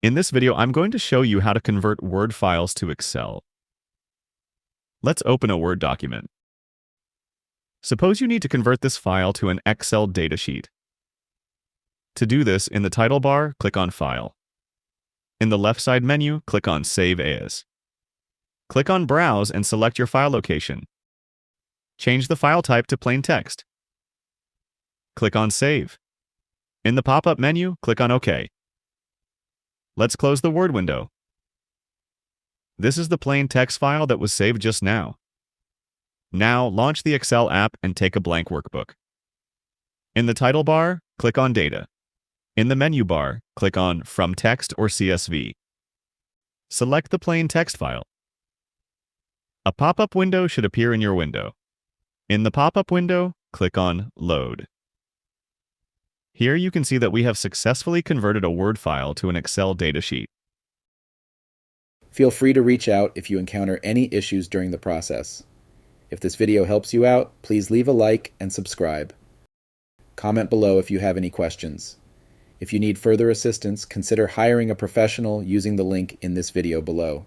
In this video, I'm going to show you how to convert Word files to Excel. Let's open a Word document. Suppose you need to convert this file to an Excel datasheet. To do this, in the title bar, click on File. In the left side menu, click on Save As. Click on Browse and select your file location. Change the file type to plain text. Click on Save. In the pop-up menu, click on OK. Let's close the Word window. This is the plain text file that was saved just now. Now, launch the Excel app and take a blank workbook. In the title bar, click on Data. In the menu bar, click on From Text or CSV. Select the plain text file. A pop-up window should appear in your window. In the pop-up window, click on Load. Here you can see that we have successfully converted a Word file to an Excel datasheet. Feel free to reach out if you encounter any issues during the process. If this video helps you out, please leave a like and subscribe. Comment below if you have any questions. If you need further assistance, consider hiring a professional using the link in this video below.